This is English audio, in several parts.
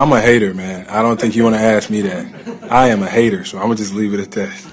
I'm a hater, man. I don't think you want to ask me that. I am a hater, so I'm going to just leave it at that.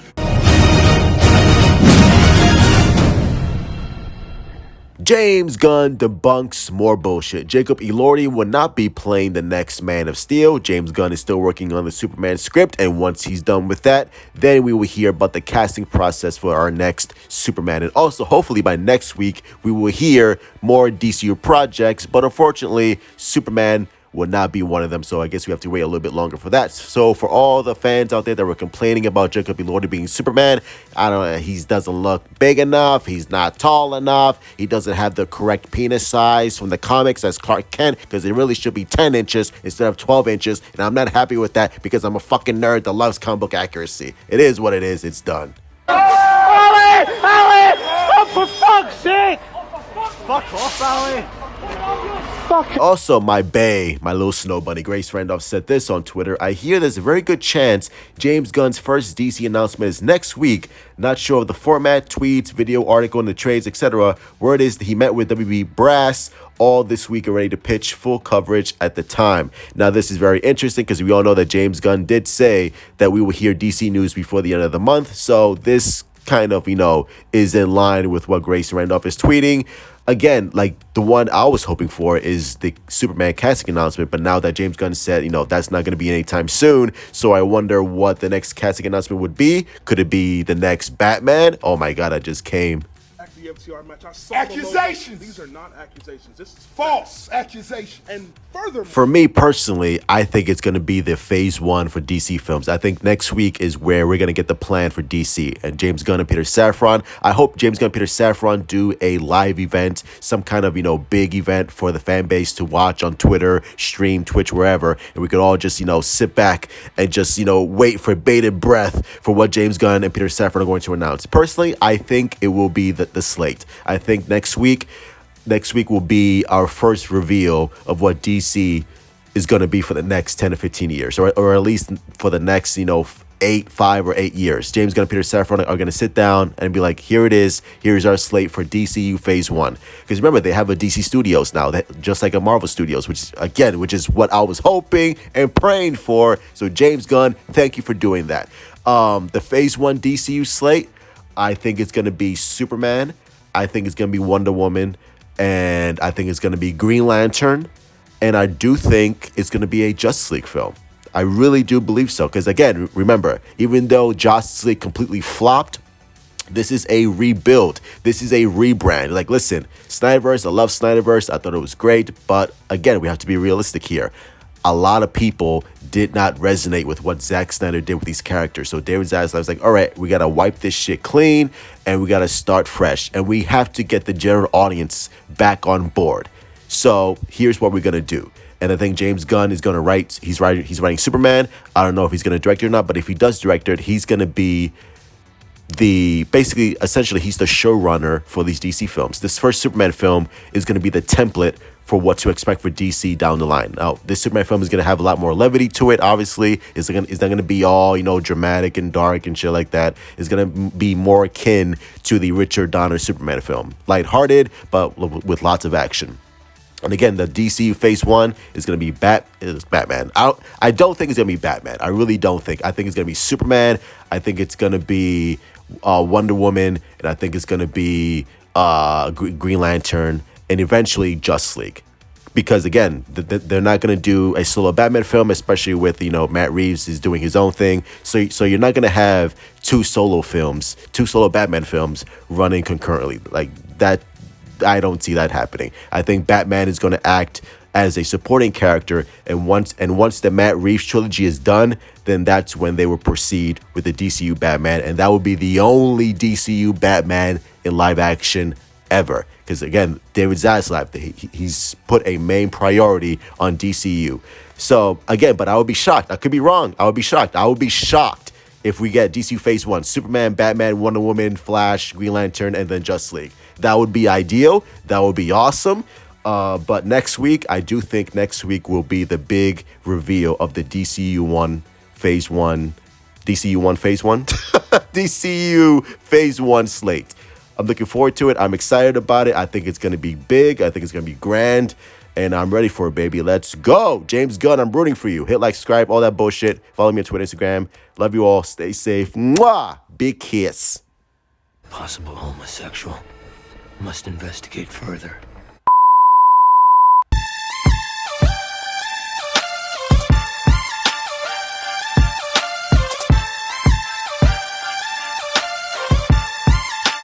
James Gunn debunks more bullshit. Jacob Elordi will not be playing the next Man of Steel. James Gunn is still working on the Superman script, and once he's done with that, then we will hear about the casting process for our next Superman. And also, hopefully by next week, we will hear more DCU projects, but unfortunately, Superman will not be one of them, so I guess we have to wait a little bit longer for that. So for all the fans out there that were complaining about Jacob Elordi being Superman, I don't know, he doesn't look big enough, he's not tall enough, he doesn't have the correct penis size from the comics as Clark Kent, because it really should be 10 inches instead of 12 inches, and I'm not happy with that because I'm a fucking nerd that loves comic book accuracy. It is what it is, it's done. Ollie! Oh, for fuck's sake! Fuck off, Ollie! Also, my bae, my little snow bunny, Grace Randolph, said this on Twitter. I hear there's a very good chance James Gunn's first DC announcement is next week. Not sure of the format, tweets, video, article, and the trades, etc. Word is that he met with WB Brass all this week and ready to pitch full coverage at the time. Now, this is very interesting because we all know that James Gunn did say that we will hear DC news before the end of the month. So this kind of, is in line with what Grace Randolph is tweeting. Again, like the one I was hoping for is the Superman casting announcement, but now that James Gunn said, that's not going to be anytime soon, so I wonder what the next casting announcement would be. Could it be the next Batman? Oh my God, I just came. The FTR match. Accusations! These are not accusations. This is False accusations. And furthermore, For me personally, I think it's going to be the phase one for DC films. I think next week is where we're going to get the plan for DC. And James Gunn and Peter Safran. I hope James Gunn and Peter Safran do a live event, some kind of, big event for the fan base to watch on Twitter, stream, Twitch, wherever. And we could all just, sit back and just, wait for bated breath for what James Gunn and Peter Safran are going to announce. Personally, I think it will be the slate. I think next week will be our first reveal of what DC is going to be for the next 10 to 15 years, or at least for the next, 5 or 8 years. James Gunn and Peter Safran are going to sit down and be like, here it is. Here's our slate for DCU Phase 1. Because remember, they have a DC Studios now, just like a Marvel Studios, which is what I was hoping and praying for. So James Gunn, thank you for doing that. The Phase 1 DCU slate, I think it's going to be Superman. I think it's going to be Wonder Woman. And I think it's going to be Green Lantern. And I do think it's going to be a Justice League film. I really do believe so. Because again, remember, even though Justice League completely flopped, this is a rebuild. This is a rebrand. Like, listen, Snyderverse, I love Snyderverse. I thought it was great. But again, we have to be realistic here. A lot of people did not resonate with what Zack Snyder did with these characters. So David Zaslav was like, all right, we got to wipe this shit clean and we got to start fresh. And we have to get the general audience back on board. So here's what we're going to do. And I think James Gunn is going to write. He's writing Superman. I don't know if he's going to direct it or not, but if he does direct it, he's going to be essentially he's the showrunner for these DC films. This first Superman film is going to be the template for what to expect for DC down the line. Now, this Superman film is going to have a lot more levity to it, obviously. It's not going to be all, dramatic and dark and shit like that. It's going to be more akin to the Richard Donner Superman film. Lighthearted, but with lots of action. And again, the DC Phase 1 is going to be Batman. I don't think it's going to be Batman. I really don't think. I think it's going to be Superman. I think it's going to be Wonder Woman. And I think it's going to be Green Lantern. And eventually Justice League. Because again, they're not going to do a solo Batman film, especially with, Matt Reeves is doing his own thing. So you're not going to have two solo Batman films running concurrently. Like that, I don't see that happening. I think Batman is going to act as a supporting character, and once the Matt Reeves trilogy is done, then that's when they will proceed with the DCU Batman, and that will be the only DCU Batman in live action ever. Because again, David Zaslav, he's put a main priority on DCU. So again, but I would be shocked. I could be wrong. I would be shocked. I would be shocked if we get DCU Phase 1, Superman, Batman, Wonder Woman, Flash, Green Lantern, and then Justice League. That would be ideal. That would be awesome. But next week, I do think next week will be the big reveal of the DCU Phase 1 DCU Phase 1 slate. I'm looking forward to it. I'm excited about it. I think it's going to be big. I think it's going to be grand. and I'm ready for it, baby. Let's go. James Gunn, I'm rooting for you. Hit like, subscribe, all that bullshit. Follow me on Twitter, Instagram. Love you all. Stay safe. Mwah! Big kiss. Possible homosexual. Must investigate further.